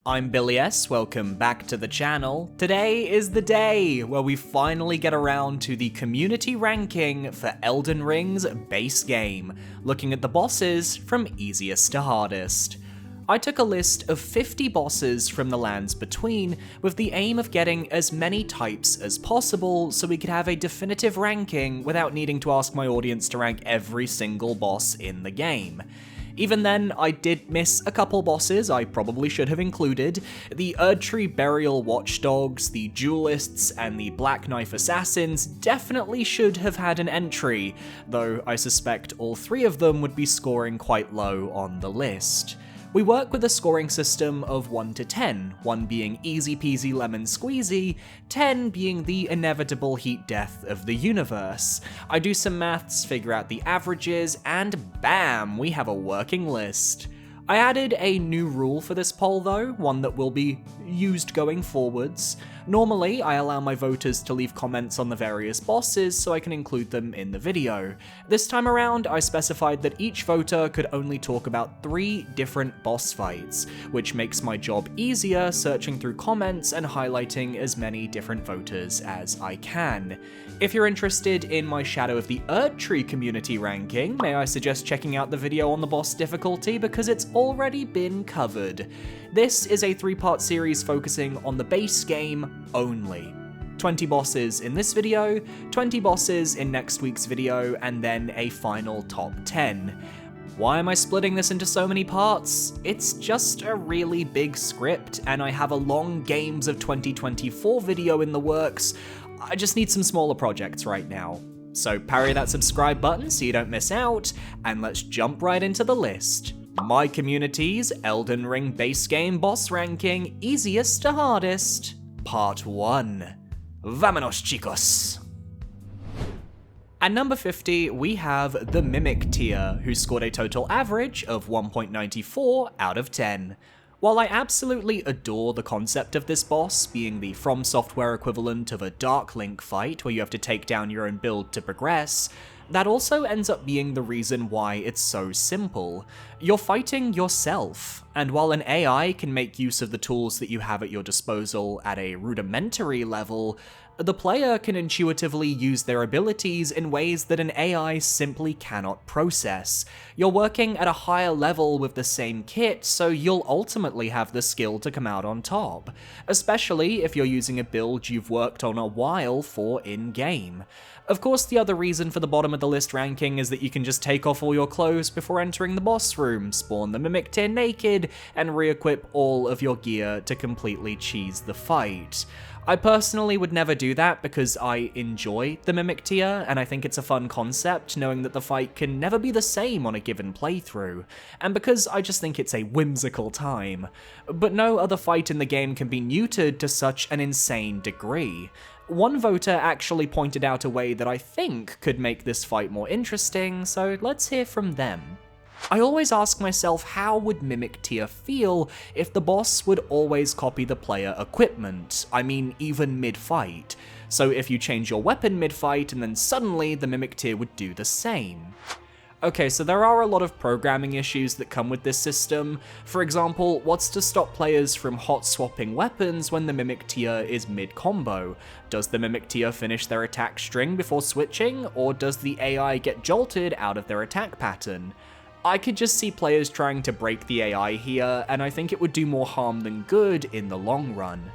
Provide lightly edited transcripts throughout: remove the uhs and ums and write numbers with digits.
I'm Billy S, welcome back to the channel. Today is the day where we finally get around to the community ranking for Elden Ring's base game, looking at the bosses from easiest to hardest. I took a list of 50 bosses from the lands between, with the aim of getting as many types as possible so we could have a definitive ranking without needing to ask my audience to rank every single boss in the game. Even then, I did miss a couple bosses I probably should have included. The Erdtree Burial Watchdogs, the Duelists, and the Black Knife Assassins definitely should have had an entry, though I suspect all three of them would be scoring quite low on the list. We work with a scoring system of 1 to 10, 1 being easy peasy lemon squeezy, 10 being the inevitable heat death of the universe. I do some maths, figure out the averages, and bam, we have a working list. I added a new rule for this poll though, one that will be used going forwards. Normally, I allow my voters to leave comments on the various bosses so I can include them in the video. This time around, I specified that each voter could only talk about 3 different boss fights, which makes my job easier searching through comments and highlighting as many different voters as I can. If you're interested in my Shadow of the Erdtree community ranking, may I suggest checking out the video on the boss difficulty because it's already been covered. This is a 3-part series focusing on the base game only. 20 bosses in this video, 20 bosses in next week's video, and then a final top 10. Why am I splitting this into so many parts? It's just a really big script, and I have a long Games of 2024 video in the works. I just need some smaller projects right now. So parry that subscribe button so you don't miss out, and let's jump right into the list. My community's Elden Ring base game boss ranking, easiest to hardest, part 1. Vámonos, chicos! At number 50, we have the Mimic tier, who scored a total average of 1.94 out of 10. While I absolutely adore the concept of this boss being the From Software equivalent of a Dark Link fight where you have to take down your own build to progress, that also ends up being the reason why it's so simple. You're fighting yourself, and while an AI can make use of the tools that you have at your disposal at a rudimentary level, the player can intuitively use their abilities in ways that an AI simply cannot process. You're working at a higher level with the same kit, so you'll ultimately have the skill to come out on top, especially if you're using a build you've worked on a while for in-game. Of course, the other reason for the bottom of the list ranking is that you can just take off all your clothes before entering the boss room, spawn the Mimic tier naked, and re-equip all of your gear to completely cheese the fight. I personally would never do that because I enjoy the Mimic tier, and I think it's a fun concept knowing that the fight can never be the same on a given playthrough, and because I just think it's a whimsical time. But no other fight in the game can be neutered to such an insane degree. One voter actually pointed out a way that I think could make this fight more interesting, so let's hear from them. I always ask myself how would Mimic tier feel if the boss would always copy the player equipment, I mean even mid-fight. So if you change your weapon mid-fight and then suddenly the Mimic tier would do the same. Okay, so there are a lot of programming issues that come with this system. For example, what's to stop players from hot swapping weapons when the Mimic tier is mid-combo? Does the Mimic tier finish their attack string before switching, or does the AI get jolted out of their attack pattern? I could just see players trying to break the AI here, and I think it would do more harm than good in the long run.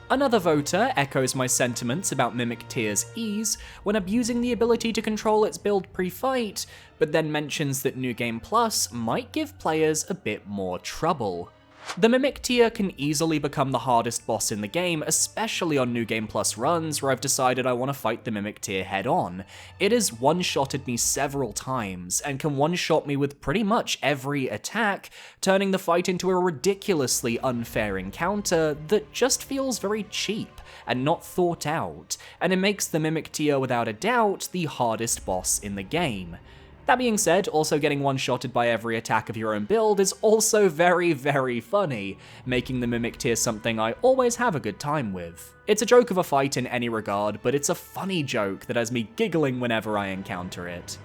Another voter echoes my sentiments about Mimic tier's ease when abusing the ability to control its build pre-fight, but then mentions that New Game Plus might give players a bit more trouble. The Mimic tier can easily become the hardest boss in the game, especially on New Game Plus runs where I've decided I want to fight the Mimic tier head on. It has one-shotted me several times, and can one-shot me with pretty much every attack, turning the fight into a ridiculously unfair encounter that just feels very cheap and not thought out, and it makes the Mimic tier without a doubt the hardest boss in the game. That being said, also getting one-shotted by every attack of your own build is also very, very funny, making the Mimic tier something I always have a good time with. It's a joke of a fight in any regard, but it's a funny joke that has me giggling whenever I encounter it.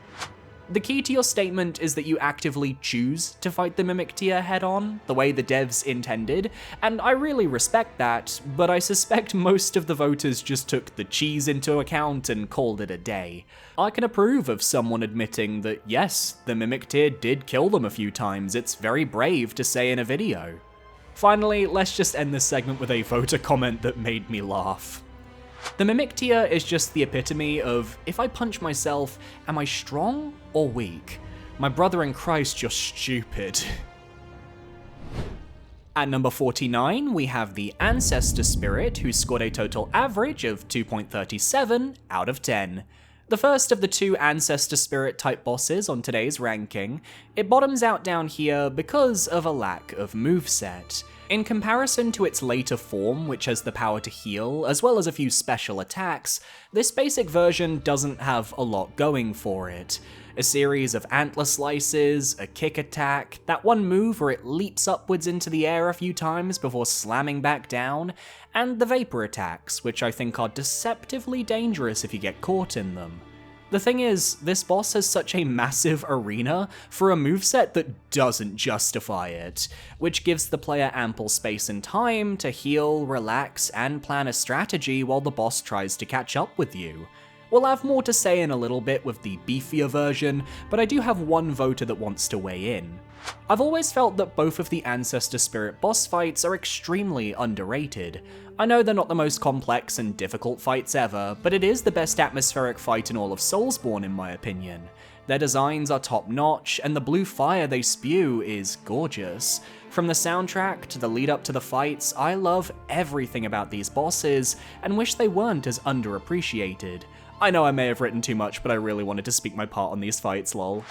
The key to your statement is that you actively choose to fight the Mimic tier head-on, the way the devs intended, and I really respect that, but I suspect most of the voters just took the cheese into account and called it a day. I can approve of someone admitting that yes, the Mimic tier did kill them a few times. It's very brave to say in a video. Finally, let's just end this segment with a voter comment that made me laugh. The Mimic tier is just the epitome of, if I punch myself, am I strong or weak? My brother in Christ, you're stupid. At number 49, we have the Ancestor Spirit, who scored a total average of 2.37 out of 10. The first of the two Ancestor Spirit type bosses on today's ranking, it bottoms out down here because of a lack of moveset. In comparison to its later form, which has the power to heal, as well as a few special attacks, this basic version doesn't have a lot going for it. A series of antler slices, a kick attack, that one move where it leaps upwards into the air a few times before slamming back down, and the vapor attacks, which I think are deceptively dangerous if you get caught in them. The thing is, this boss has such a massive arena for a moveset that doesn't justify it, which gives the player ample space and time to heal, relax, and plan a strategy while the boss tries to catch up with you. We'll have more to say in a little bit with the beefier version, but I do have one voter that wants to weigh in. I've always felt that both of the Ancestor Spirit boss fights are extremely underrated. I know they're not the most complex and difficult fights ever, but it is the best atmospheric fight in all of Soulsborne in my opinion. Their designs are top notch, and the blue fire they spew is gorgeous. From the soundtrack to the lead up to the fights, I love everything about these bosses, and wish they weren't as underappreciated. I know I may have written too much, but I really wanted to speak my part on these fights, lol.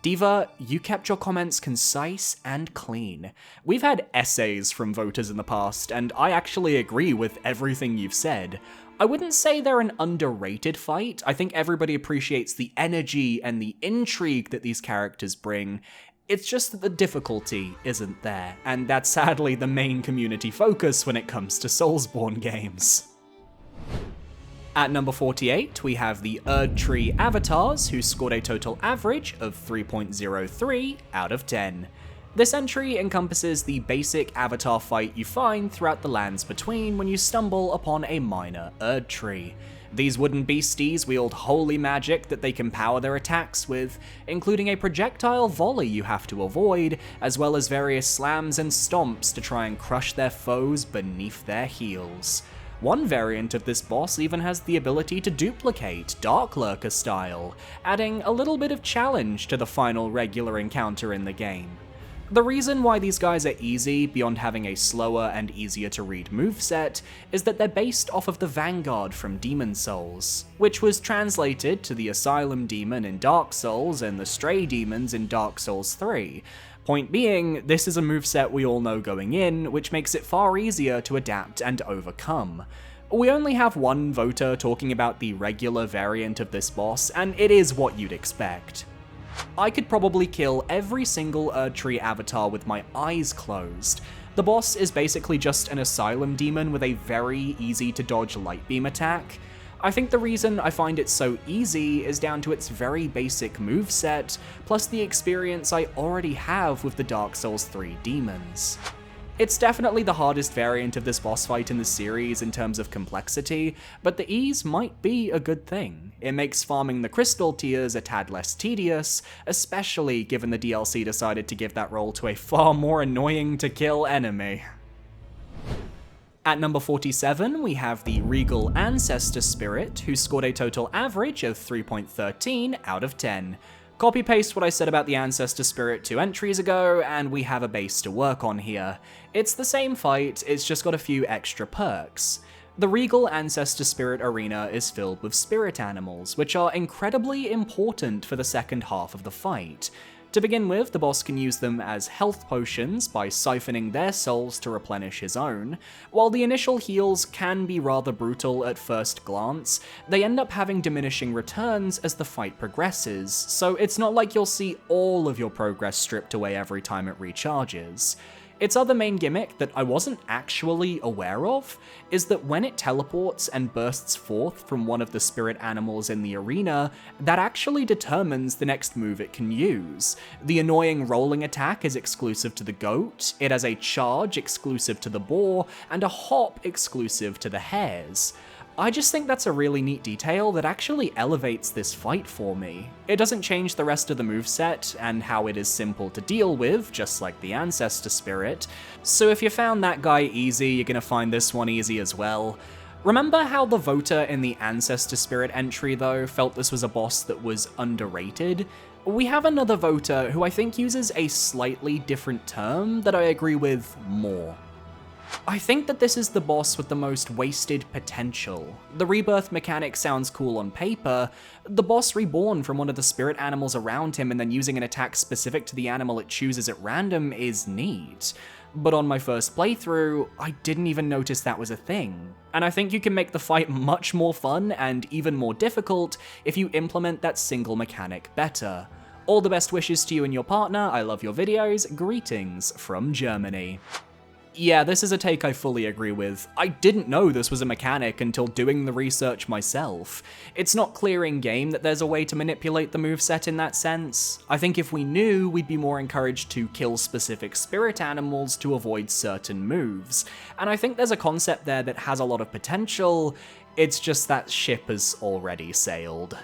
Diva, you kept your comments concise and clean. We've had essays from voters in the past, and I actually agree with everything you've said. I wouldn't say they're an underrated fight. I think everybody appreciates the energy and the intrigue that these characters bring. It's just that the difficulty isn't there, and that's sadly the main community focus when it comes to Soulsborne games. At number 48, we have the Erdtree Avatars, who scored a total average of 3.03 out of 10. This entry encompasses the basic avatar fight you find throughout the lands between when you stumble upon a minor Erdtree. These wooden beasties wield holy magic that they can power their attacks with, including a projectile volley you have to avoid, as well as various slams and stomps to try and crush their foes beneath their heels. One variant of this boss even has the ability to duplicate, Dark Lurker style, adding a little bit of challenge to the final regular encounter in the game. The reason why these guys are easy, beyond having a slower and easier to read moveset, is that they're based off of the Vanguard from Demon Souls, which was translated to the Asylum Demon in Dark Souls and the Stray Demons in Dark Souls 3. Point being, this is a moveset we all know going in, which makes it far easier to adapt and overcome. We only have one voter talking about the regular variant of this boss, and it is what you'd expect. I could probably kill every single Erdtree avatar with my eyes closed. The boss is basically just an Asylum Demon with a very easy to dodge light beam attack. I think the reason I find it so easy is down to its very basic moveset, plus the experience I already have with the Dark Souls 3 demons. It's definitely the hardest variant of this boss fight in the series in terms of complexity, but the ease might be a good thing. It makes farming the crystal tiers a tad less tedious, especially given the DLC decided to give that role to a far more annoying to kill enemy. At number 47, we have the Regal Ancestor Spirit, who scored a total average of 3.13 out of 10. Copy-paste what I said about the Ancestor Spirit 2 entries ago, and we have a base to work on here. It's the same fight, it's just got a few extra perks. The Regal Ancestor Spirit arena is filled with spirit animals, which are incredibly important for the second half of the fight. To begin with, the boss can use them as health potions by siphoning their souls to replenish his own. While the initial heals can be rather brutal at first glance, they end up having diminishing returns as the fight progresses, so it's not like you'll see all of your progress stripped away every time it recharges. Its other main gimmick that I wasn't actually aware of is that when it teleports and bursts forth from one of the spirit animals in the arena, that actually determines the next move it can use. The annoying rolling attack is exclusive to the goat, it has a charge exclusive to the boar, and a hop exclusive to the hares. I just think that's a really neat detail that actually elevates this fight for me. It doesn't change the rest of the moveset and how it is simple to deal with, just like the Ancestor Spirit, so if you found that guy easy, you're gonna find this one easy as well. Remember how the voter in the Ancestor Spirit entry, though, felt this was a boss that was underrated? We have another voter who I think uses a slightly different term that I agree with more. I think that this is the boss with the most wasted potential. The rebirth mechanic sounds cool on paper. The boss reborn from one of the spirit animals around him and then using an attack specific to the animal it chooses at random is neat. But on my first playthrough, I didn't even notice that was a thing. And I think you can make the fight much more fun and even more difficult if you implement that single mechanic better. All the best wishes to you and your partner, I love your videos, greetings from Germany. Yeah, this is a take I fully agree with. I didn't know this was a mechanic until doing the research myself. It's not clear in-game that there's a way to manipulate the moveset in that sense. I think if we knew, we'd be more encouraged to kill specific spirit animals to avoid certain moves. And I think there's a concept there that has a lot of potential, it's just that ship has already sailed.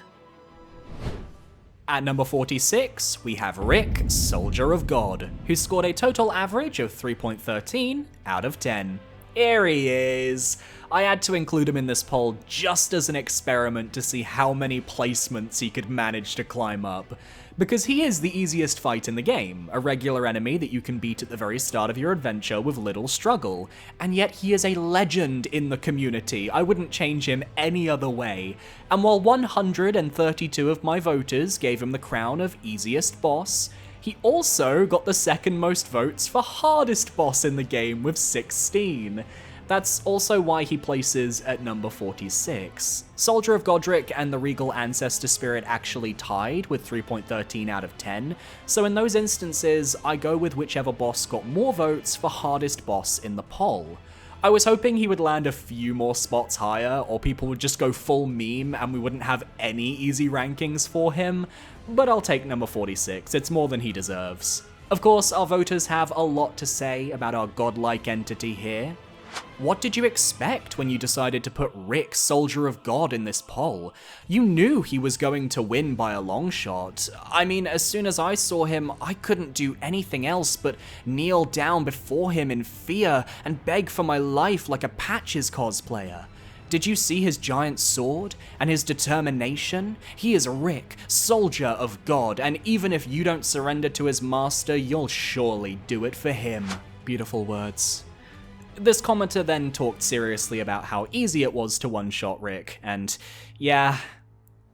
At number 46, we have Rick, Soldier of God, who scored a total average of 3.13 out of 10. Here he is! I had to include him in this poll just as an experiment to see how many placements he could manage to climb up. Because he is the easiest fight in the game, a regular enemy that you can beat at the very start of your adventure with little struggle, and yet he is a legend in the community. I wouldn't change him any other way. And while 132 of my voters gave him the crown of easiest boss, he also got the second most votes for hardest boss in the game with 16. That's also why he places at number 46. Soldier of Godric and the Regal Ancestor Spirit actually tied with 3.13 out of 10, so in those instances, I go with whichever boss got more votes for hardest boss in the poll. I was hoping he would land a few more spots higher, or people would just go full meme and we wouldn't have any easy rankings for him, but I'll take number 46, it's more than he deserves. Of course, our voters have a lot to say about our godlike entity here. What did you expect when you decided to put Rick, Soldier of God, in this poll? You knew he was going to win by a long shot. I mean, as soon as I saw him, I couldn't do anything else but kneel down before him in fear and beg for my life like a Patches cosplayer. Did you see his giant sword and his determination? He is Rick, Soldier of God, and even if you don't surrender to his master, you'll surely do it for him. Beautiful words. This commenter then talked seriously about how easy it was to one-shot Rick, and yeah.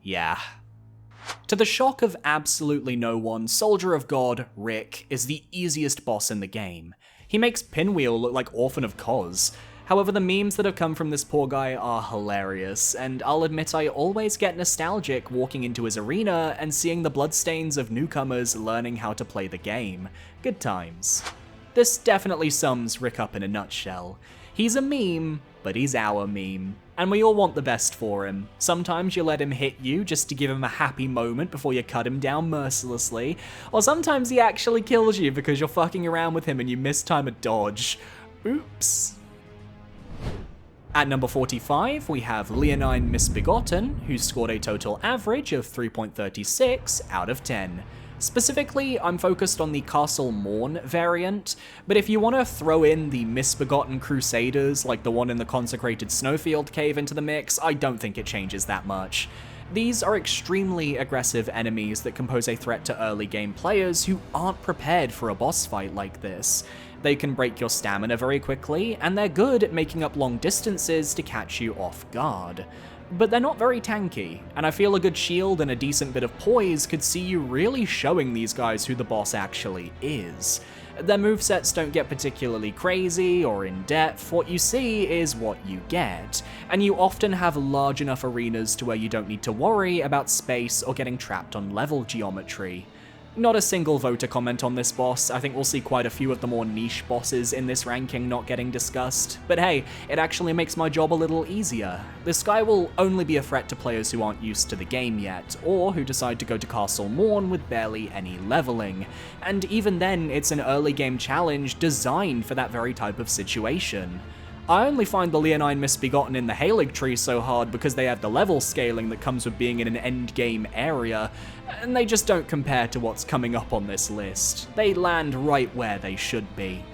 To the shock of absolutely no one, Soldier of God, Rick, is the easiest boss in the game. He makes Pinwheel look like Orphan of Cos. However, the memes that have come from this poor guy are hilarious, and I'll admit I always get nostalgic walking into his arena and seeing the bloodstains of newcomers learning how to play the game. Good times. This definitely sums Rick up in a nutshell. He's a meme, but he's our meme. And we all want the best for him. Sometimes you let him hit you just to give him a happy moment before you cut him down mercilessly, or sometimes he actually kills you because you're fucking around with him and you mistime a dodge. Oops. At number 45, we have Leonine Misbegotten, who scored a total average of 3.36 out of 10. Specifically, I'm focused on the Castle Morn variant, but if you want to throw in the Misbegotten Crusaders like the one in the Consecrated Snowfield Cave into the mix, I don't think it changes that much. These are extremely aggressive enemies that can pose a threat to early game players who aren't prepared for a boss fight like this. They can break your stamina very quickly, and they're good at making up long distances to catch you off guard. But they're not very tanky, and I feel a good shield and a decent bit of poise could see you really showing these guys who the boss actually is. Their movesets don't get particularly crazy or in-depth, what you see is what you get, and you often have large enough arenas to where you don't need to worry about space or getting trapped on level geometry. Not a single voter comment on this boss. I think we'll see quite a few of the more niche bosses in this ranking not getting discussed. But hey, it actually makes my job a little easier. This guy will only be a threat to players who aren't used to the game yet, or who decide to go to Castle Morn with barely any leveling. And even then, it's an early game challenge designed for that very type of situation. I only find the Leonine Misbegotten in the Halig tree so hard because they have the level scaling that comes with being in an endgame area, and they just don't compare to what's coming up on this list. They land right where they should be.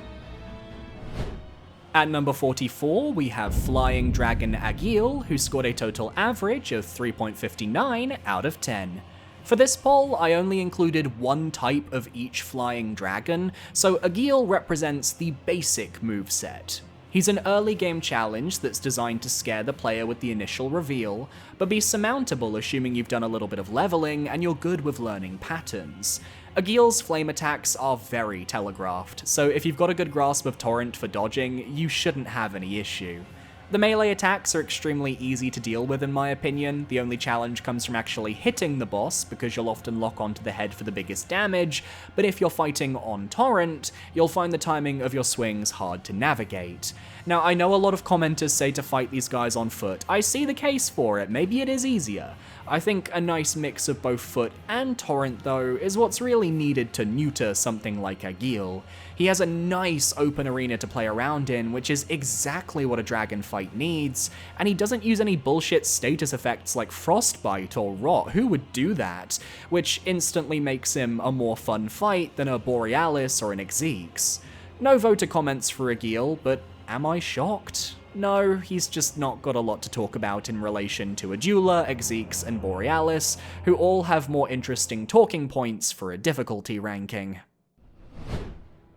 At number 44, we have Flying Dragon Agil, who scored a total average of 3.59 out of 10. For this poll, I only included one type of each flying dragon, so Agil represents the basic moveset. He's an early game challenge that's designed to scare the player with the initial reveal, but be surmountable assuming you've done a little bit of leveling and you're good with learning patterns. Agil's flame attacks are very telegraphed, so if you've got a good grasp of Torrent for dodging, you shouldn't have any issue. The melee attacks are extremely easy to deal with in my opinion. The only challenge comes from actually hitting the boss, because you'll often lock onto the head for the biggest damage, but if you're fighting on Torrent, you'll find the timing of your swings hard to navigate. Now, I know a lot of commenters say to fight these guys on foot. I see the case for it, maybe it is easier. I think a nice mix of both foot and Torrent, though, is what's really needed to neuter something like Agil. He has a nice open arena to play around in, which is exactly what a dragon fight needs, and he doesn't use any bullshit status effects like Frostbite or Rot. Who would do that? Which instantly makes him a more fun fight than a Borealis or an Exeeks. No voter comments for Agil, but am I shocked? No, he's just not got a lot to talk about in relation to Adula, Exeeks, and Borealis, who all have more interesting talking points for a difficulty ranking.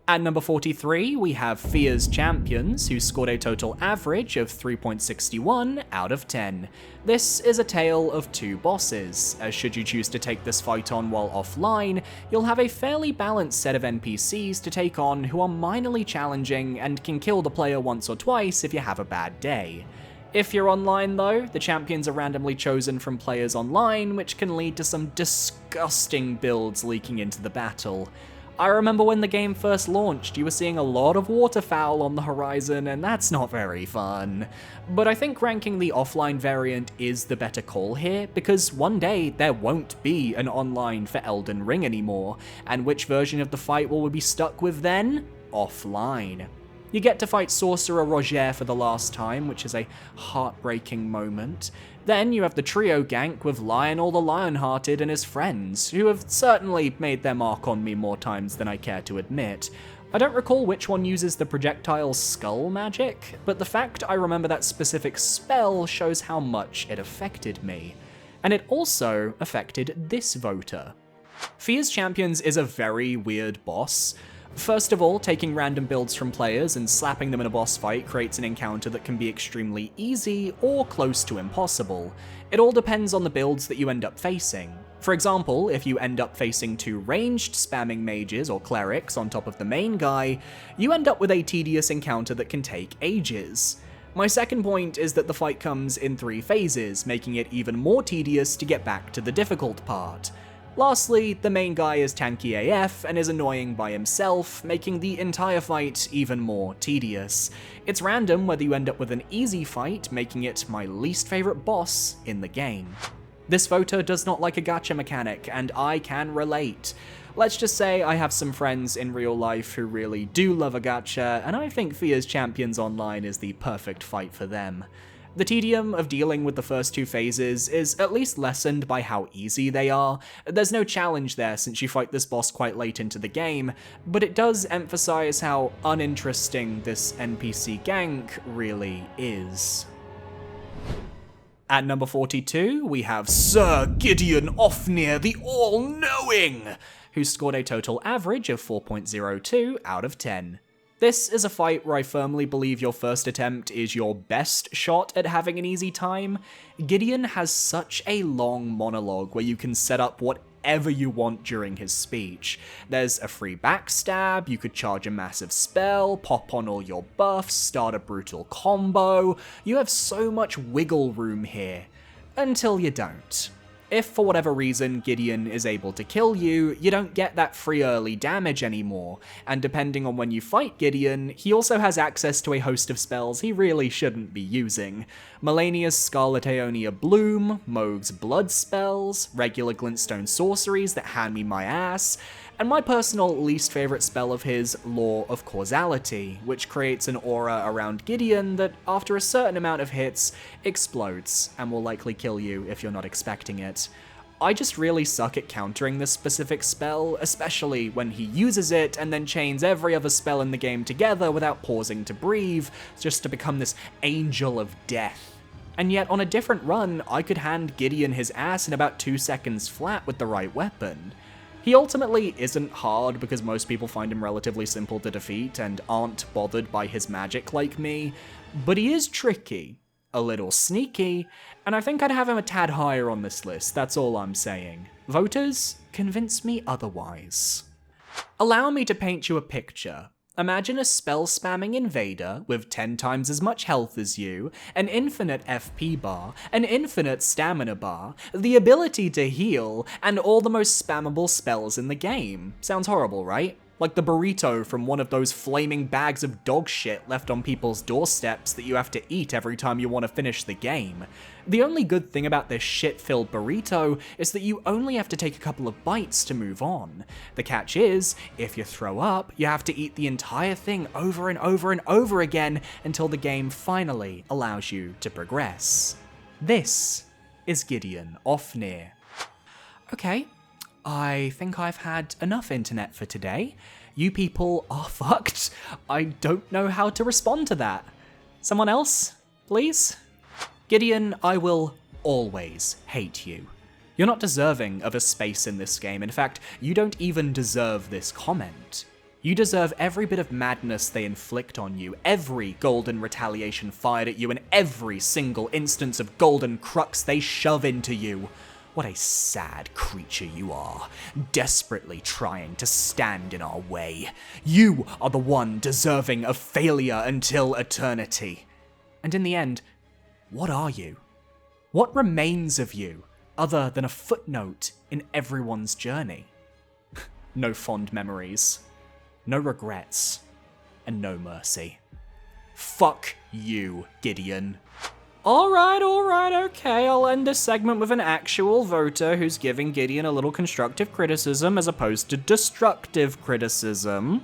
At number 43, we have Fear's Champions, who scored a total average of 3.61 out of 10. This is a tale of two bosses, as should you choose to take this fight on while offline, you'll have a fairly balanced set of NPCs to take on who are minorly challenging and can kill the player once or twice if you have a bad day. If you're online though, the champions are randomly chosen from players online, which can lead to some disgusting builds leaking into the battle. I remember when the game first launched, you were seeing a lot of waterfowl on the horizon, and that's not very fun. But I think ranking the offline variant is the better call here, because one day there won't be an online for Elden Ring anymore, and which version of the fight will we be stuck with then? Offline. You get to fight Sorcerer Roger for the last time, which is a heartbreaking moment. Then you have the trio gank with Lionel the Lionhearted and his friends, who have certainly made their mark on me more times than I care to admit. I don't recall which one uses the projectile skull magic, but the fact I remember that specific spell shows how much it affected me. And it also affected this voter. Fear's Champions is a very weird boss. First of all, taking random builds from players and slapping them in a boss fight creates an encounter that can be extremely easy or close to impossible. It all depends on the builds that you end up facing. For example, if you end up facing two ranged spamming mages or clerics on top of the main guy, you end up with a tedious encounter that can take ages. My second point is that the fight comes in 3 phases, making it even more tedious to get back to the difficult part. Lastly, the main guy is tanky AF and is annoying by himself, making the entire fight even more tedious. It's random whether you end up with an easy fight, making it my least favorite boss in the game. This voter does not like a gacha mechanic, and I can relate. Let's just say I have some friends in real life who really do love a gacha, and I think Fear's Champions Online is the perfect fight for them. The tedium of dealing with the first 2 phases is at least lessened by how easy they are. There's no challenge there since you fight this boss quite late into the game, but it does emphasize how uninteresting this NPC gank really is. At number 42, we have Sir Gideon Ofnir the All-Knowing, who scored a total average of 4.02 out of 10. This is a fight where I firmly believe your first attempt is your best shot at having an easy time. Gideon has such a long monologue where you can set up whatever you want during his speech. There's a free backstab, you could charge a massive spell, pop on all your buffs, start a brutal combo. You have so much wiggle room here. Until you don't. If for whatever reason Gideon is able to kill you, you don't get that free early damage anymore, and depending on when you fight Gideon, he also has access to a host of spells he really shouldn't be using. Malenia's Scarlet Aeonia Bloom, Mohg's Blood spells, regular glintstone sorceries that hand me my ass, and my personal least favourite spell of his, Law of Causality, which creates an aura around Gideon that, after a certain amount of hits, explodes, and will likely kill you if you're not expecting it. I just really suck at countering this specific spell, especially when he uses it and then chains every other spell in the game together without pausing to breathe, just to become this angel of death. And yet, on a different run, I could hand Gideon his ass in about 2 seconds flat with the right weapon. He ultimately isn't hard because most people find him relatively simple to defeat and aren't bothered by his magic like me, but he is tricky, a little sneaky, and I think I'd have him a tad higher on this list, that's all I'm saying. Voters, convince me otherwise. Allow me to paint you a picture. Imagine a spell-spamming invader with 10 times as much health as you, an infinite FP bar, an infinite stamina bar, the ability to heal, and all the most spammable spells in the game. Sounds horrible, right? Like the burrito from one of those flaming bags of dog shit left on people's doorsteps that you have to eat every time you want to finish the game. The only good thing about this shit-filled burrito is that you only have to take a couple of bites to move on. The catch is, if you throw up, you have to eat the entire thing over and over and over again until the game finally allows you to progress. This is Gideon Ofnir. Okay. I think I've had enough internet for today. You people are fucked. I don't know how to respond to that. Someone else, please? Gideon, I will always hate you. You're not deserving of a space in this game. In fact, you don't even deserve this comment. You deserve every bit of madness they inflict on you, every golden retaliation fired at you, and every single instance of golden crux they shove into you. What a sad creature you are, desperately trying to stand in our way. You are the one deserving of failure until eternity. And in the end, what are you? What remains of you, other than a footnote in everyone's journey? No fond memories, no regrets, and no mercy. Fuck you, Gideon. Alright, okay, I'll end this segment with an actual voter who's giving Gideon a little constructive criticism as opposed to destructive criticism.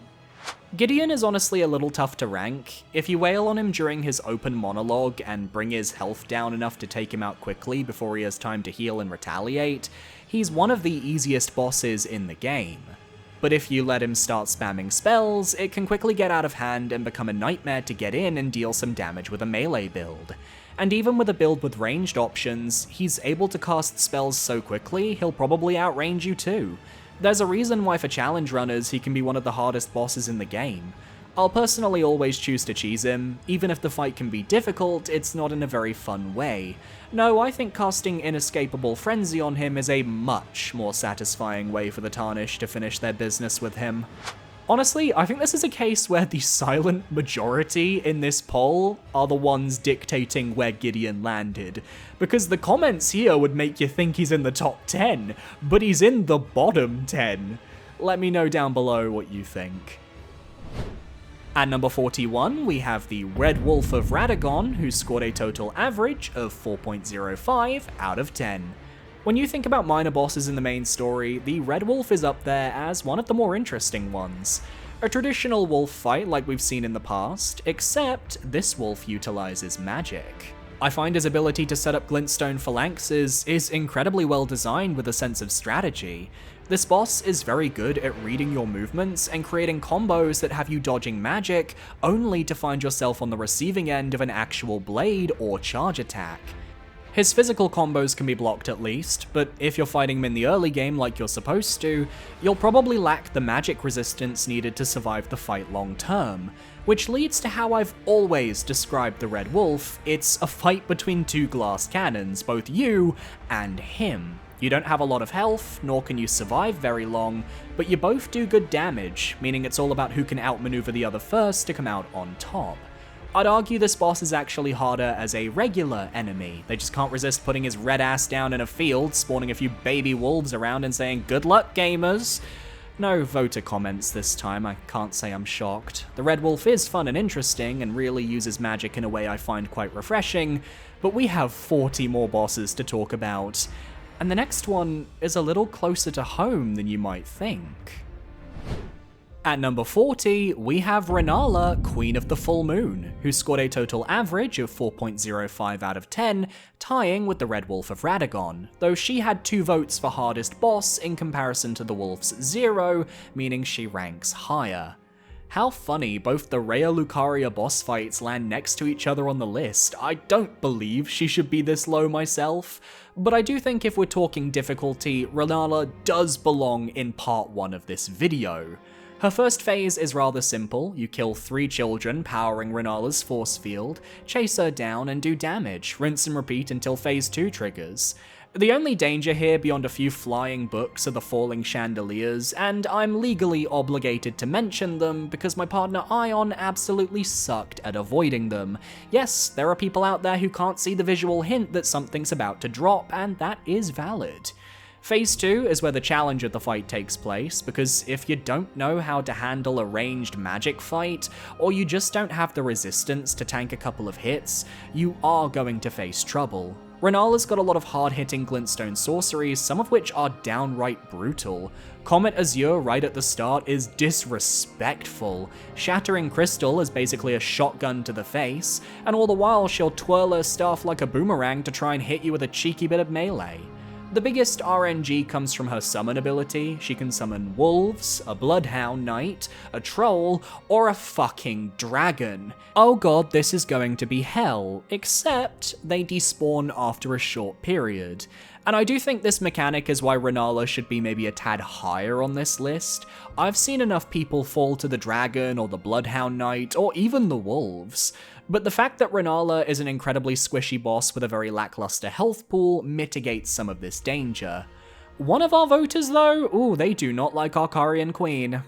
Gideon is honestly a little tough to rank. If you wail on him during his open monologue and bring his health down enough to take him out quickly before he has time to heal and retaliate, he's one of the easiest bosses in the game. But if you let him start spamming spells, it can quickly get out of hand and become a nightmare to get in and deal some damage with a melee build. And even with a build with ranged options, he's able to cast spells so quickly, he'll probably outrange you too. There's a reason why for challenge runners, he can be one of the hardest bosses in the game. I'll personally always choose to cheese him. Even if the fight can be difficult, it's not in a very fun way. No, I think casting Inescapable Frenzy on him is a much more satisfying way for the Tarnished to finish their business with him. Honestly, I think this is a case where the silent majority in this poll are the ones dictating where Gideon landed, because the comments here would make you think he's in the top 10, but he's in the bottom 10. Let me know down below what you think. At number 41, we have the Red Wolf of Radagon, who scored a total average of 4.05 out of 10. When you think about minor bosses in the main story, the Red Wolf is up there as one of the more interesting ones. A traditional wolf fight like we've seen in the past, except this wolf utilizes magic. I find his ability to set up glintstone phalanxes is incredibly well designed with a sense of strategy. This boss is very good at reading your movements and creating combos that have you dodging magic, only to find yourself on the receiving end of an actual blade or charge attack. His physical combos can be blocked at least, but if you're fighting him in the early game like you're supposed to, you'll probably lack the magic resistance needed to survive the fight long term. Which leads to how I've always described the Red Wolf: it's a fight between two glass cannons, both you and him. You don't have a lot of health, nor can you survive very long, but you both do good damage, meaning it's all about who can outmaneuver the other first to come out on top. I'd argue this boss is actually harder as a regular enemy. They just can't resist putting his red ass down in a field, spawning a few baby wolves around and saying, "Good luck, gamers." No voter comments this time, I can't say I'm shocked. The red wolf is fun and interesting, and really uses magic in a way I find quite refreshing, but we have 40 more bosses to talk about. And the next one is a little closer to home than you might think. At number 40, we have Rennala, Queen of the Full Moon, who scored a total average of 4.05 out of 10, tying with the Red Wolf of Radagon, though she had 2 votes for hardest boss in comparison to the Wolf's 0, meaning she ranks higher. How funny, both the Rhea Lucaria boss fights land next to each other on the list. I don't believe she should be this low myself, but I do think if we're talking difficulty, Rennala does belong in part 1 of this video. Her first phase is rather simple. You kill 3 children, powering Rennala's force field, chase her down and do damage, rinse and repeat until phase 2 triggers. The only danger here beyond a few flying books are the falling chandeliers, and I'm legally obligated to mention them because my partner Ion absolutely sucked at avoiding them. Yes, there are people out there who can't see the visual hint that something's about to drop, and that is valid. Phase 2 is where the challenge of the fight takes place, because if you don't know how to handle a ranged magic fight, or you just don't have the resistance to tank a couple of hits, you are going to face trouble. Rennala's got a lot of hard-hitting glintstone sorceries, some of which are downright brutal. Comet Azure right at the start is disrespectful. Shattering Crystal is basically a shotgun to the face, and all the while she'll twirl her staff like a boomerang to try and hit you with a cheeky bit of melee. The biggest RNG comes from her summon ability. She can summon wolves, a bloodhound knight, a troll, or a fucking dragon. Oh god, this is going to be hell, except they despawn after a short period. And I do think this mechanic is why Rennala should be maybe a tad higher on this list. I've seen enough people fall to the dragon or the bloodhound knight or even the wolves. But the fact that Rennala is an incredibly squishy boss with a very lackluster health pool mitigates some of this danger. One of our voters though, ooh, they do not like our Carian Queen.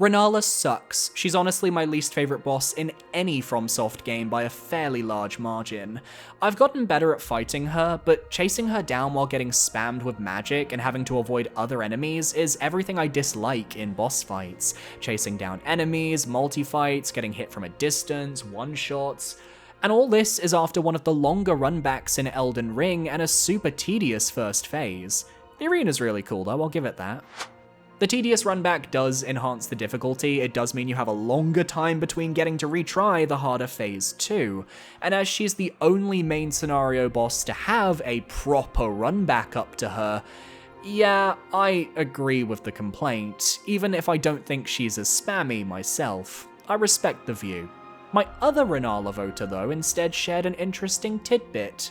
Rennala sucks. She's honestly my least favourite boss in any FromSoft game by a fairly large margin. I've gotten better at fighting her, but chasing her down while getting spammed with magic and having to avoid other enemies is everything I dislike in boss fights. Chasing down enemies, multi-fights, getting hit from a distance, one-shots. And all this is after one of the longer runbacks in Elden Ring and a super tedious first phase. The arena's really cool though, I'll give it that. The tedious runback does enhance the difficulty. It does mean you have a longer time between getting to retry the harder phase 2, and as she's the only main scenario boss to have a proper runback up to her, yeah, I agree with the complaint, even if I don't think she's as spammy myself. I respect the view. My other Rennala voter though instead shared an interesting tidbit.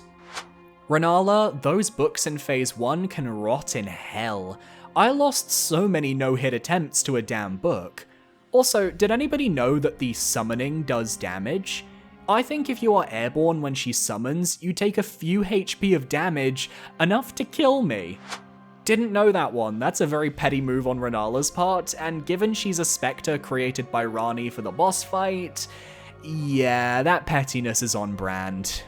Rennala, those books in phase 1 can rot in hell. I lost so many no-hit attempts to a damn book. Also, did anybody know that the summoning does damage? I think if you are airborne when she summons, you take a few HP of damage, enough to kill me. Didn't know that one. That's a very petty move on Rennala's part, and given she's a spectre created by Ranni for the boss fight, yeah, that pettiness is on brand.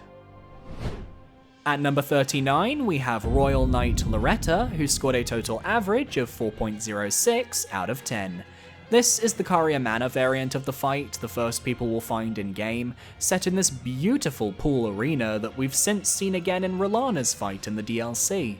At number 39, we have Royal Knight Loretta, who scored a total average of 4.06 out of 10. This is the Caria Mana variant of the fight, the first people will find in-game, set in this beautiful pool arena that we've since seen again in Rellana's fight in the DLC.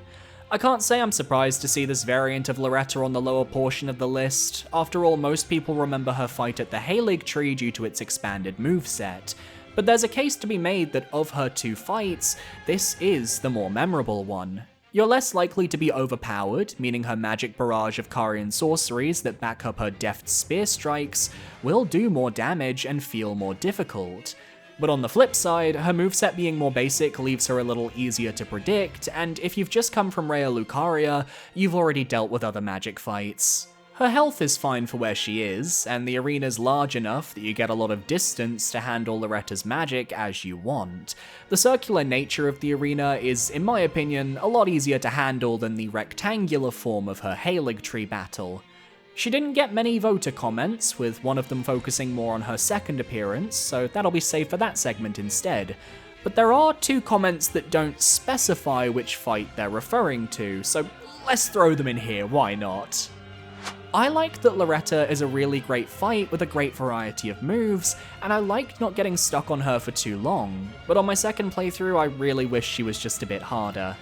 I can't say I'm surprised to see this variant of Loretta on the lower portion of the list. After all, most people remember her fight at the Halig Tree due to its expanded moveset. But there's a case to be made that of her 2 fights, this is the more memorable one. You're less likely to be overpowered, meaning her magic barrage of Carian sorceries that back up her deft spear strikes will do more damage and feel more difficult. But on the flip side, her moveset being more basic leaves her a little easier to predict, and if you've just come from Rhea Lucaria, you've already dealt with other magic fights. Her health is fine for where she is, and the arena's large enough that you get a lot of distance to handle Loretta's magic as you want. The circular nature of the arena is, in my opinion, a lot easier to handle than the rectangular form of her Halig Tree battle. She didn't get many voter comments, with one of them focusing more on her second appearance, so that'll be saved for that segment instead. But there are 2 comments that don't specify which fight they're referring to, so let's throw them in here, why not? I like that Loretta is a really great fight with a great variety of moves, and I like not getting stuck on her for too long, but on my second playthrough I really wish she was just a bit harder.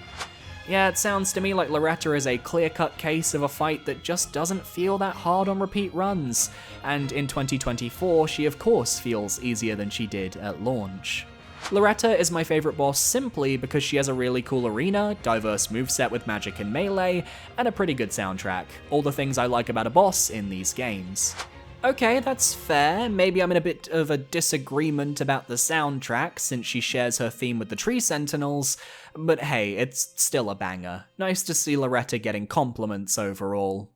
Yeah, it sounds to me like Loretta is a clear-cut case of a fight that just doesn't feel that hard on repeat runs, and in 2024 she of course feels easier than she did at launch. Loretta is my favourite boss simply because she has a really cool arena, diverse moveset with magic and melee, and a pretty good soundtrack. All the things I like about a boss in these games. Okay, that's fair. Maybe I'm in a bit of a disagreement about the soundtrack since she shares her theme with the Tree Sentinels, but hey, it's still a banger. Nice to see Loretta getting compliments overall.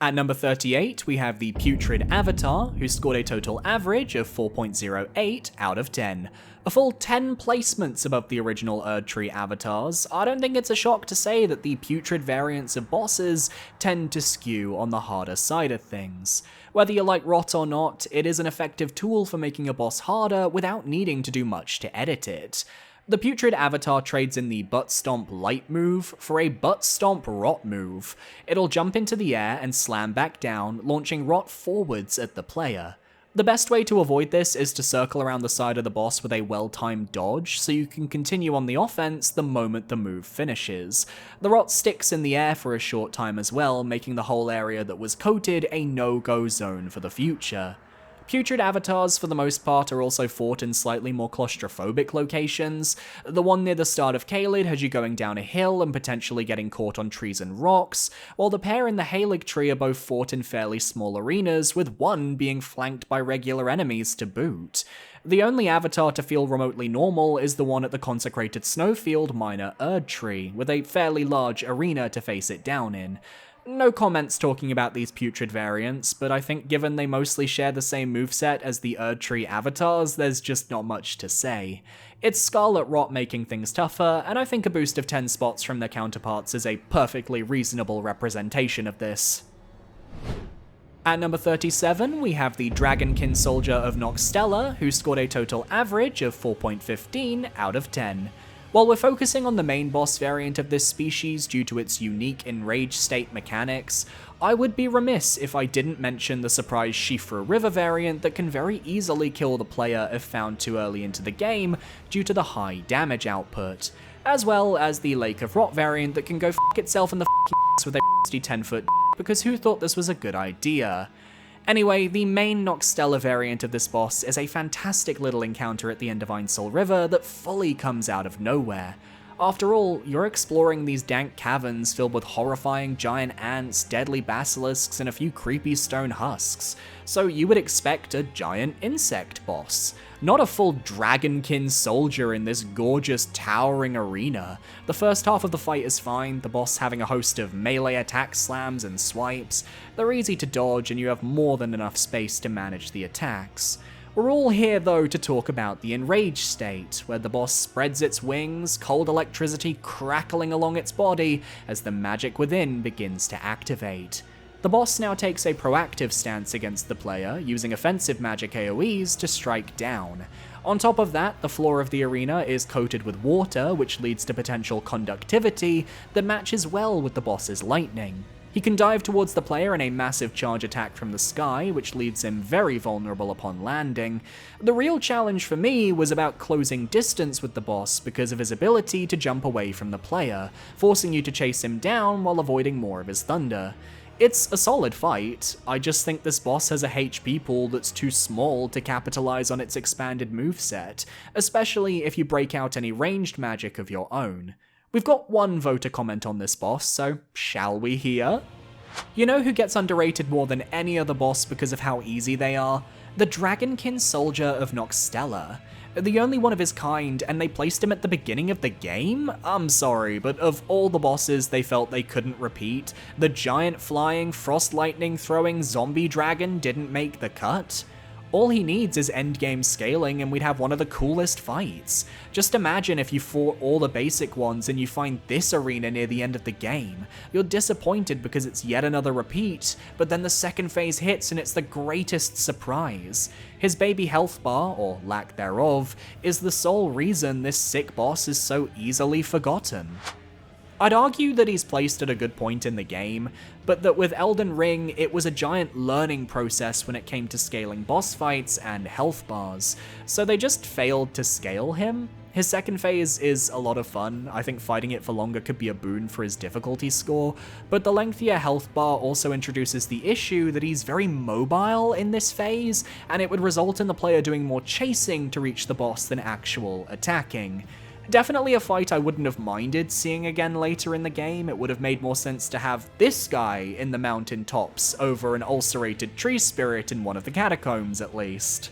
At number 38, we have the Putrid Avatar, who scored a total average of 4.08 out of 10. A full 10 placements above the original Erdtree avatars. I don't think it's a shock to say that the Putrid variants of bosses tend to skew on the harder side of things. Whether you like rot or not, it is an effective tool for making a boss harder without needing to do much to edit it. The Putrid Avatar trades in the Butt Stomp Light move for a Butt Stomp Rot move. It'll jump into the air and slam back down, launching Rot forwards at the player. The best way to avoid this is to circle around the side of the boss with a well-timed dodge, so you can continue on the offense the moment the move finishes. The Rot sticks in the air for a short time as well, making the whole area that was coated a no-go zone for the future. Putrid avatars, for the most part, are also fought in slightly more claustrophobic locations. The one near the start of Caelid has you going down a hill and potentially getting caught on trees and rocks, while the pair in the Halig tree are both fought in fairly small arenas, with one being flanked by regular enemies to boot. The only avatar to feel remotely normal is the one at the consecrated snowfield minor Erdtree, with a fairly large arena to face it down in. No comments talking about these Putrid variants, but I think given they mostly share the same moveset as the Erdtree avatars, there's just not much to say. It's Scarlet Rot making things tougher, and I think a boost of 10 spots from their counterparts is a perfectly reasonable representation of this. At number 37, we have the Dragonkin Soldier of Noxtella, who scored a total average of 4.15 out of 10. While we're focusing on the main boss variant of this species due to its unique enraged state mechanics, I would be remiss if I didn't mention the surprise Shifra River variant that can very easily kill the player if found too early into the game due to the high damage output, as well as the Lake of Rot variant that can go f*** itself in the ass with a 10-foot because who thought this was a good idea? Anyway, the main Noxtella variant of this boss is a fantastic little encounter at the end of Ainsel River that fully comes out of nowhere. After all, you're exploring these dank caverns filled with horrifying giant ants, deadly basilisks, and a few creepy stone husks, so you would expect a giant insect boss. Not a full Dragonkin soldier in this gorgeous, towering arena. The first half of the fight is fine, the boss having a host of melee attack slams and swipes. They're easy to dodge and you have more than enough space to manage the attacks. We're all here though to talk about the enraged state, where the boss spreads its wings, cold electricity crackling along its body as the magic within begins to activate. The boss now takes a proactive stance against the player, using offensive magic AoEs to strike down. On top of that, the floor of the arena is coated with water, which leads to potential conductivity that matches well with the boss's lightning. He can dive towards the player in a massive charge attack from the sky, which leaves him very vulnerable upon landing. The real challenge for me was about closing distance with the boss because of his ability to jump away from the player, forcing you to chase him down while avoiding more of his thunder. It's a solid fight, I just think this boss has a HP pool that's too small to capitalize on its expanded moveset, especially if you break out any ranged magic of your own. We've got one voter comment on this boss, so shall we hear? You know who gets underrated more than any other boss because of how easy they are? The Dragonkin Soldier of Noxtella. The only one of his kind, and they placed him at the beginning of the game? I'm sorry, but of all the bosses they felt they couldn't repeat, the giant flying, frost lightning throwing zombie dragon didn't make the cut? All he needs is endgame scaling and we'd have one of the coolest fights. Just imagine if you fought all the basic ones and you find this arena near the end of the game. You're disappointed because it's yet another repeat, but then the second phase hits and it's the greatest surprise. His baby health bar, or lack thereof, is the sole reason this sick boss is so easily forgotten. I'd argue that he's placed at a good point in the game, but that with Elden Ring, it was a giant learning process when it came to scaling boss fights and health bars, so they just failed to scale him. His second phase is a lot of fun. I think fighting it for longer could be a boon for his difficulty score, but the lengthier health bar also introduces the issue that he's very mobile in this phase, and it would result in the player doing more chasing to reach the boss than actual attacking. Definitely a fight I wouldn't have minded seeing again later in the game. It would have made more sense to have this guy in the mountain tops over an ulcerated tree spirit in one of the catacombs at least.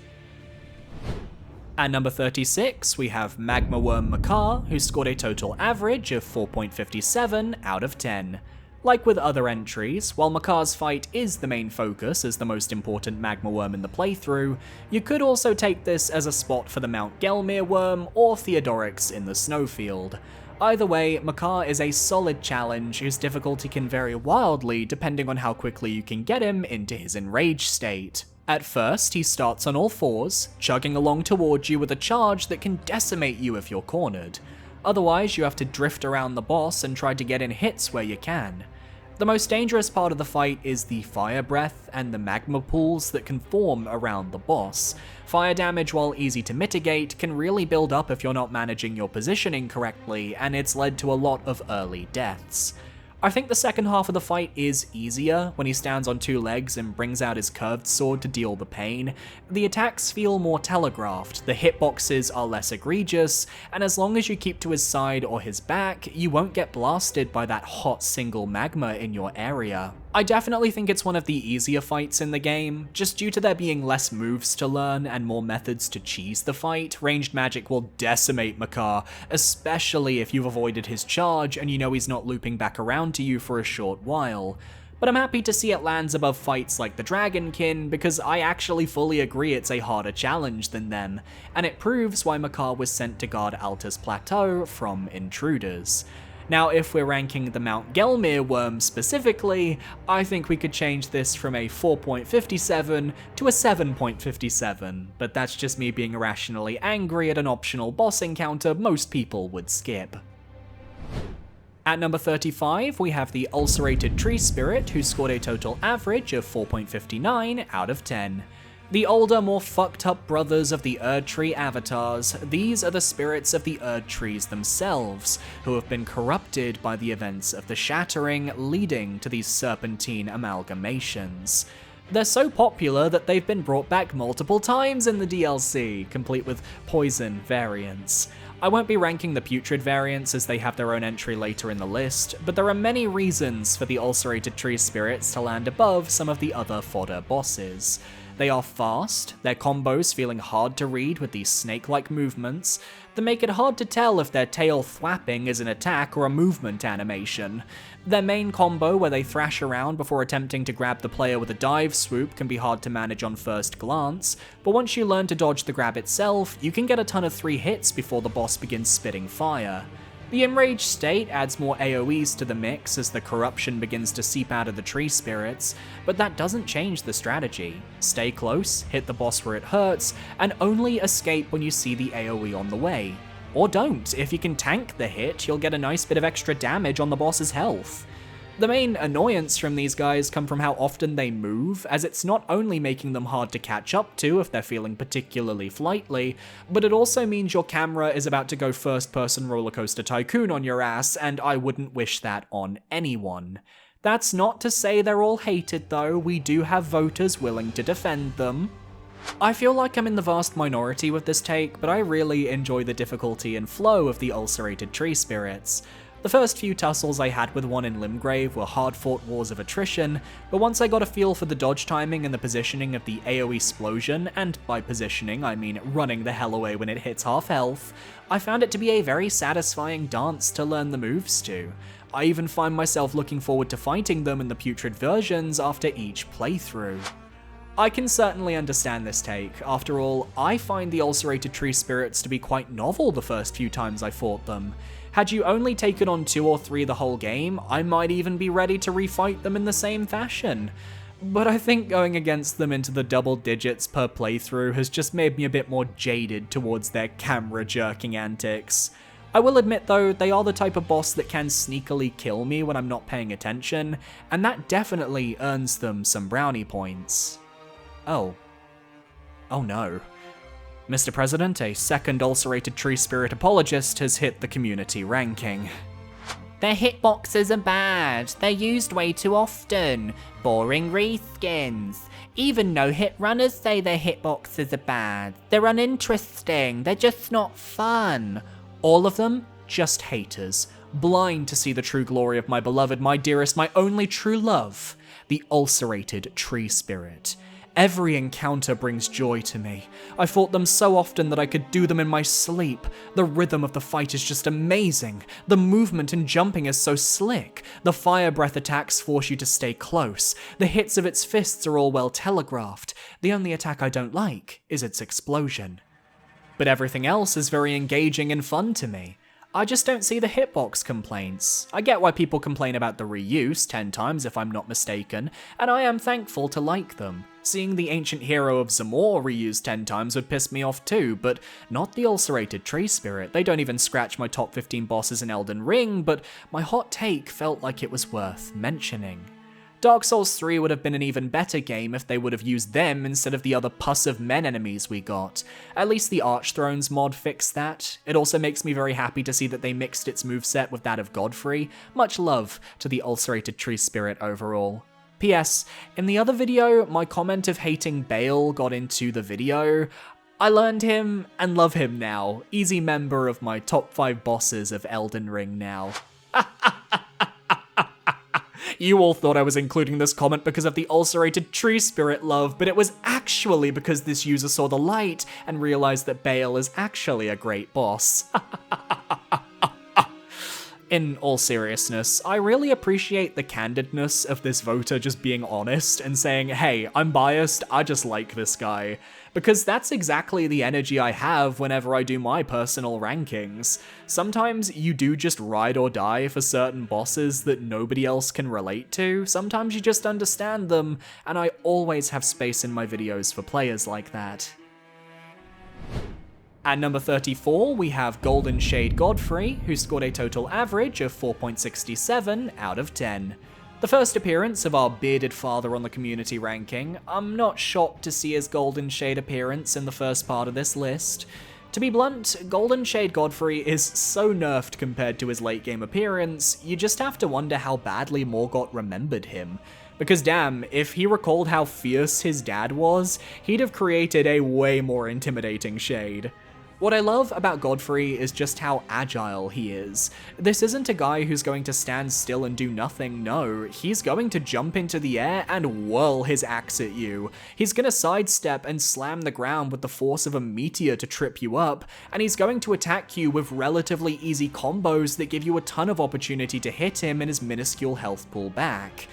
At number 36, we have Magma Worm Makar, who scored a total average of 4.57 out of 10. Like with other entries, while Makar's fight is the main focus as the most important magma worm in the playthrough, you could also take this as a spot for the Mount Gelmir worm or Theodorix in the snowfield. Either way, Makar is a solid challenge whose difficulty can vary wildly depending on how quickly you can get him into his enraged state. At first, he starts on all fours, chugging along towards you with a charge that can decimate you if you're cornered. Otherwise, you have to drift around the boss and try to get in hits where you can. The most dangerous part of the fight is the fire breath and the magma pools that can form around the boss. Fire damage, while easy to mitigate, can really build up if you're not managing your positioning correctly, and it's led to a lot of early deaths. I think the second half of the fight is easier when he stands on two legs and brings out his curved sword to deal the pain. The attacks feel more telegraphed, the hitboxes are less egregious, and as long as you keep to his side or his back, you won't get blasted by that hot single magma in your area. I definitely think it's one of the easier fights in the game. Just due to there being less moves to learn and more methods to cheese the fight, ranged magic will decimate Makar, especially if you've avoided his charge and you know he's not looping back around to you for a short while. But I'm happy to see it lands above fights like the Dragonkin, because I actually fully agree it's a harder challenge than them, and it proves why Makar was sent to guard Altus Plateau from intruders. Now, if we're ranking the Mount Gelmir worm specifically, I think we could change this from a 4.57 to a 7.57, but that's just me being irrationally angry at an optional boss encounter most people would skip. At number 35, we have the Ulcerated Tree Spirit, who scored a total average of 4.59 out of 10. The older, more fucked up brothers of the Erd Tree avatars, these are the spirits of the Erd Trees themselves, who have been corrupted by the events of the Shattering, leading to these serpentine amalgamations. They're so popular that they've been brought back multiple times in the DLC, complete with poison variants. I won't be ranking the putrid variants as they have their own entry later in the list, but there are many reasons for the Ulcerated Tree Spirits to land above some of the other fodder bosses. They are fast, their combos feeling hard to read with these snake-like movements that make it hard to tell if their tail thwapping is an attack or a movement animation. Their main combo, where they thrash around before attempting to grab the player with a dive swoop, can be hard to manage on first glance, but once you learn to dodge the grab itself, you can get a ton of 3 hits before the boss begins spitting fire. The enraged state adds more AoEs to the mix as the corruption begins to seep out of the tree spirits, but that doesn't change the strategy. Stay close, hit the boss where it hurts, and only escape when you see the AoE on the way. Or don't. If you can tank the hit, you'll get a nice bit of extra damage on the boss's health. The main annoyance from these guys come from how often they move, as it's not only making them hard to catch up to if they're feeling particularly flightly, but it also means your camera is about to go first-person rollercoaster tycoon on your ass, and I wouldn't wish that on anyone. That's not to say they're all hated though, we do have voters willing to defend them. I feel like I'm in the vast minority with this take, but I really enjoy the difficulty and flow of the Ulcerated Tree Spirits. The first few tussles I had with one in Limgrave were hard-fought wars of attrition, but once I got a feel for the dodge timing and the positioning of the AoE explosion, and by positioning I mean running the hell away when it hits half health, I found it to be a very satisfying dance to learn the moves to. I even find myself looking forward to fighting them in the putrid versions after each playthrough. I can certainly understand this take. After all, I find the ulcerated tree spirits to be quite novel the first few times I fought them. Had you only taken on 2 or 3 the whole game, I might even be ready to refight them in the same fashion. But I think going against them into the double digits per playthrough has just made me a bit more jaded towards their camera jerking antics. I will admit though, they are the type of boss that can sneakily kill me when I'm not paying attention, and that definitely earns them some brownie points. Oh no. Mr. President, a second ulcerated tree spirit apologist has hit the community ranking. Their hitboxes are bad, they're used way too often, boring reskins. Even no-hit runners say their hitboxes are bad, they're uninteresting, they're just not fun. All of them, just haters, blind to see the true glory of my beloved, my dearest, my only true love, the ulcerated tree spirit. Every encounter brings joy to me. I fought them so often that I could do them in my sleep. The rhythm of the fight is just amazing. The movement and jumping is so slick. The fire breath attacks force you to stay close. The hits of its fists are all well telegraphed. The only attack I don't like is its explosion. But everything else is very engaging and fun to me. I just don't see the hitbox complaints. I get why people complain about the reuse 10 times if I'm not mistaken, and I am thankful to like them. Seeing the ancient hero of Zamor reused 10 times would piss me off too, but not the ulcerated tree spirit. They don't even scratch my top 15 bosses in Elden Ring, but my hot take felt like it was worth mentioning. Dark Souls 3 would have been an even better game if they would have used them instead of the other pus of men enemies we got. At least the Archthrones mod fixed that. It also makes me very happy to see that they mixed its moveset with that of Godfrey. Much love to the ulcerated tree spirit overall. P.S. In the other video, my comment of hating Bale got into the video. I learned him and love him now. Easy member of my top 5 bosses of Elden Ring now. You all thought I was including this comment because of the ulcerated tree spirit love, but it was actually because this user saw the light and realized that Bale is actually a great boss. In all seriousness, I really appreciate the candidness of this voter just being honest and saying, hey, I'm biased, I just like this guy. Because that's exactly the energy I have whenever I do my personal rankings. Sometimes you do just ride or die for certain bosses that nobody else can relate to, sometimes you just understand them, and I always have space in my videos for players like that. At number 34, we have Golden Shade Godfrey, who scored a total average of 4.67 out of 10. The first appearance of our bearded father on the community ranking. I'm not shocked to see his Golden Shade appearance in the first part of this list. To be blunt, Golden Shade Godfrey is so nerfed compared to his late game appearance, you just have to wonder how badly Morgott remembered him. Because damn, if he recalled how fierce his dad was, he'd have created a way more intimidating shade. What I love about Godfrey is just how agile he is. This isn't a guy who's going to stand still and do nothing, no. He's going to jump into the air and whirl his axe at you. He's gonna sidestep and slam the ground with the force of a meteor to trip you up, and he's going to attack you with relatively easy combos that give you a ton of opportunity to hit him and his minuscule health pool back.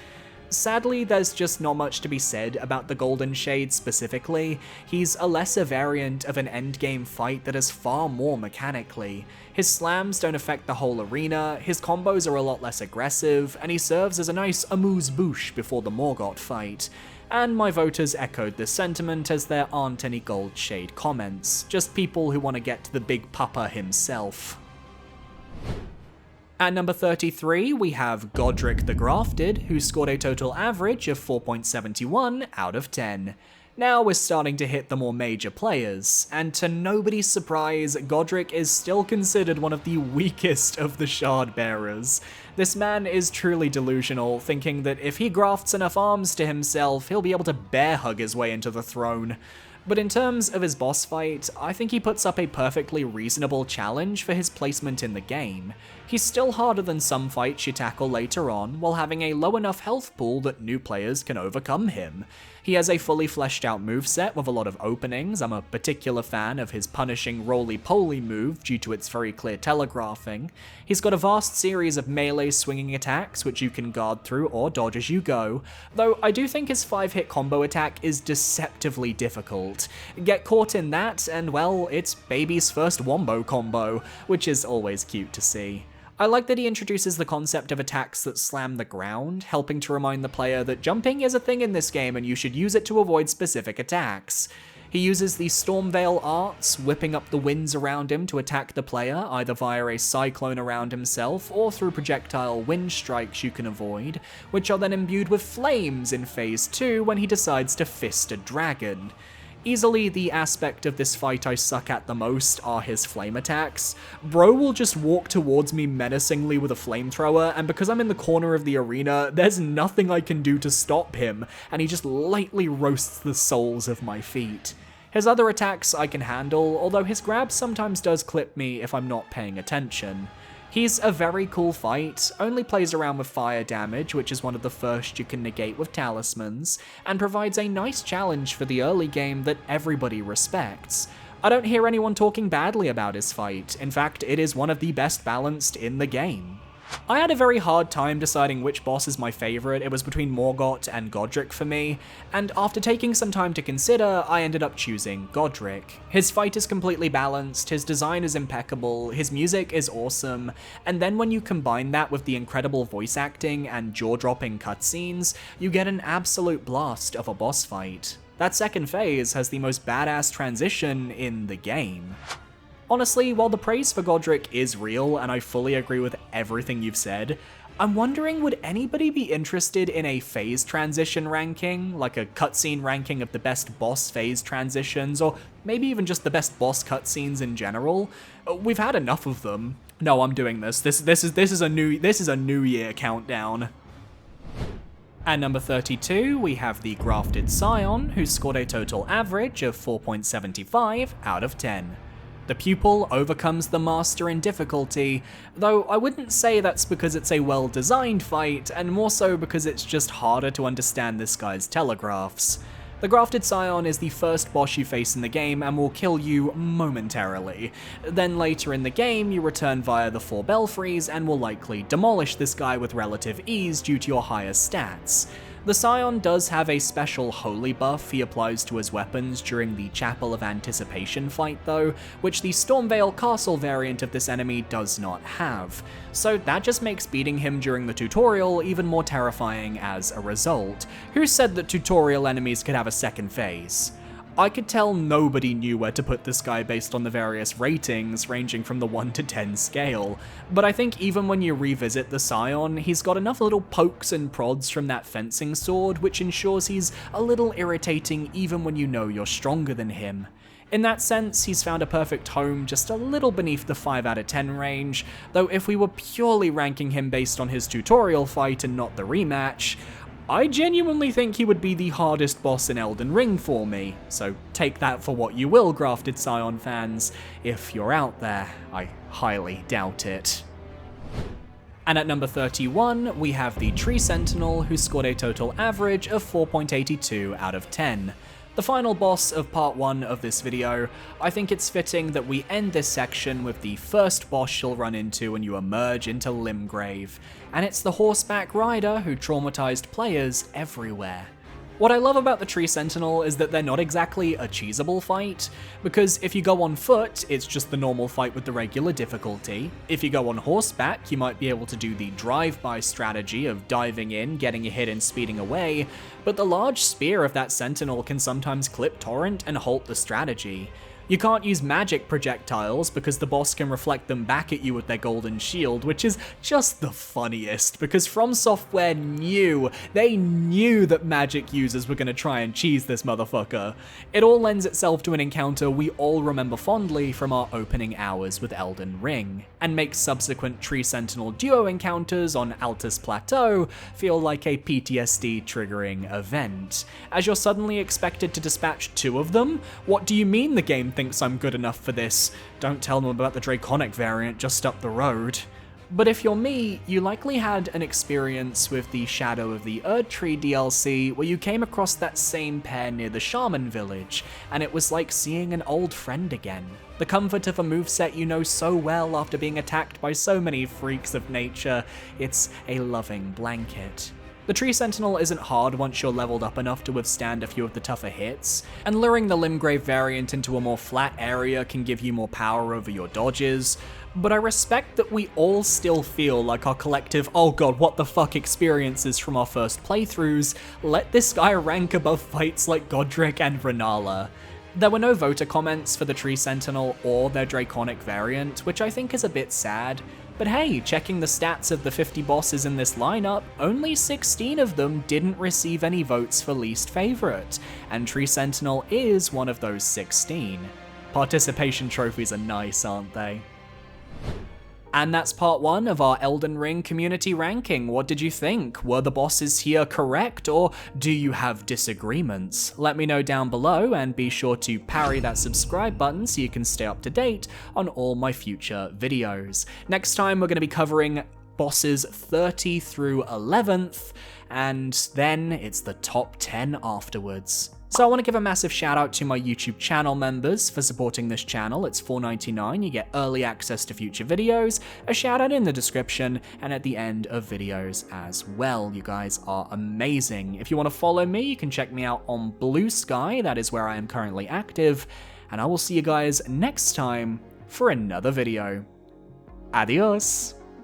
Sadly, there's just not much to be said about the Golden Shade specifically. He's a lesser variant of an endgame fight that is far more mechanically. His slams don't affect the whole arena, his combos are a lot less aggressive, and he serves as a nice amuse-bouche before the Morgott fight. And my voters echoed this sentiment as there aren't any Gold Shade comments, just people who want to get to the big papa himself. At number 33, we have Godric the Grafted, who scored a total average of 4.71 out of 10. Now we're starting to hit the more major players, and to nobody's surprise, Godric is still considered one of the weakest of the Shard Bearers. This man is truly delusional, thinking that if he grafts enough arms to himself, he'll be able to bear hug his way into the throne. But in terms of his boss fight, I think he puts up a perfectly reasonable challenge for his placement in the game. He's still harder than some fights you tackle later on, while having a low enough health pool that new players can overcome him. He has a fully fleshed out moveset with a lot of openings. I'm a particular fan of his punishing roly-poly move due to its very clear telegraphing. He's got a vast series of melee swinging attacks which you can guard through or dodge as you go, though I do think his 5-hit combo attack is deceptively difficult. Get caught in that and well, it's baby's first wombo combo, which is always cute to see. I like that he introduces the concept of attacks that slam the ground, helping to remind the player that jumping is a thing in this game and you should use it to avoid specific attacks. He uses the Stormveil arts, whipping up the winds around him to attack the player, either via a cyclone around himself or through projectile wind strikes you can avoid, which are then imbued with flames in Phase 2 when he decides to fist a dragon. Easily the aspect of this fight I suck at the most are his flame attacks. Bro will just walk towards me menacingly with a flamethrower, and because I'm in the corner of the arena, there's nothing I can do to stop him, and he just lightly roasts the soles of my feet. His other attacks I can handle, although his grab sometimes does clip me if I'm not paying attention. He's a very cool fight, only plays around with fire damage, which is one of the first you can negate with talismans, and provides a nice challenge for the early game that everybody respects. I don't hear anyone talking badly about his fight, in fact it is one of the best balanced in the game. I had a very hard time deciding which boss is my favourite. It was between Morgott and Godric for me, and after taking some time to consider, I ended up choosing Godric. His fight is completely balanced, his design is impeccable, his music is awesome, and then when you combine that with the incredible voice acting and jaw-dropping cutscenes, you get an absolute blast of a boss fight. That second phase has the most badass transition in the game. Honestly, while the praise for Godric is real, and I fully agree with everything you've said, I'm wondering would anybody be interested in a phase transition ranking, like a cutscene ranking of the best boss phase transitions, or maybe even just the best boss cutscenes in general? We've had enough of them. No, I'm doing this. This is a new year countdown. At number 32, we have the Grafted Scion, who scored a total average of 4.75 out of 10. The pupil overcomes the master in difficulty, though I wouldn't say that's because it's a well-designed fight, and more so because it's just harder to understand this guy's telegraphs. The Grafted Scion is the first boss you face in the game and will kill you momentarily. Then later in the game, you return via the 4 belfries and will likely demolish this guy with relative ease due to your higher stats. The Scion does have a special holy buff he applies to his weapons during the Chapel of Anticipation fight though, which the Stormveil Castle variant of this enemy does not have, so that just makes beating him during the tutorial even more terrifying as a result. Who said that tutorial enemies could have a second phase? I could tell nobody knew where to put this guy based on the various ratings ranging from the 1 to 10 scale, but I think even when you revisit the Scion, he's got enough little pokes and prods from that fencing sword which ensures he's a little irritating even when you know you're stronger than him. In that sense, he's found a perfect home just a little beneath the 5 out of 10 range, though if we were purely ranking him based on his tutorial fight and not the rematch, I genuinely think he would be the hardest boss in Elden Ring for me, so take that for what you will, Grafted Scion fans, if you're out there. I highly doubt it. And at number 31, we have the Tree Sentinel, who scored a total average of 4.82 out of 10. The final boss of part 1 of this video. I think it's fitting that we end this section with the first boss you'll run into when you emerge into Limgrave, and it's the horseback rider who traumatized players everywhere. What I love about the Tree Sentinel is that they're not exactly a cheesable fight, because if you go on foot, it's just the normal fight with the regular difficulty. If you go on horseback, you might be able to do the drive-by strategy of diving in, getting a hit and speeding away, but the large spear of that Sentinel can sometimes clip Torrent and halt the strategy. You can't use magic projectiles because the boss can reflect them back at you with their golden shield, which is just the funniest because From Software knew that magic users were going to try and cheese this motherfucker. It all lends itself to an encounter we all remember fondly from our opening hours with Elden Ring, and makes subsequent Tree Sentinel duo encounters on Altus Plateau feel like a PTSD triggering event. As you're suddenly expected to dispatch 2 of them? What do you mean the game thinks I'm good enough for this? Don't tell them about the Draconic variant just up the road. But if you're me, you likely had an experience with the Shadow of the Erdtree DLC where you came across that same pair near the Shaman village, and it was like seeing an old friend again. The comfort of a moveset you know so well after being attacked by so many freaks of nature, it's a loving blanket. The Tree Sentinel isn't hard once you're leveled up enough to withstand a few of the tougher hits, and luring the Limgrave variant into a more flat area can give you more power over your dodges, but I respect that we all still feel like our collective oh god what the fuck experiences from our first playthroughs let this guy rank above fights like Godric and Renala. There were no voter comments for the Tree Sentinel or their Draconic variant, which I think is a bit sad. But hey, checking the stats of the 50 bosses in this lineup, only 16 of them didn't receive any votes for least favorite, and Tree Sentinel is one of those 16. Participation trophies are nice, aren't they? And that's part 1 of our Elden Ring community ranking. What did you think? Were the bosses here correct, or do you have disagreements? Let me know down below, and be sure to parry that subscribe button so you can stay up to date on all my future videos. Next time we're going to be covering bosses 30 through 11th, and then it's the top 10 afterwards. So I want to give a massive shout out to my YouTube channel members for supporting this channel. It's $4.99, you get early access to future videos, a shout out in the description, and at the end of videos as well. You guys are amazing. If you want to follow me, you can check me out on Blue Sky, that is where I am currently active, and I will see you guys next time for another video. Adios!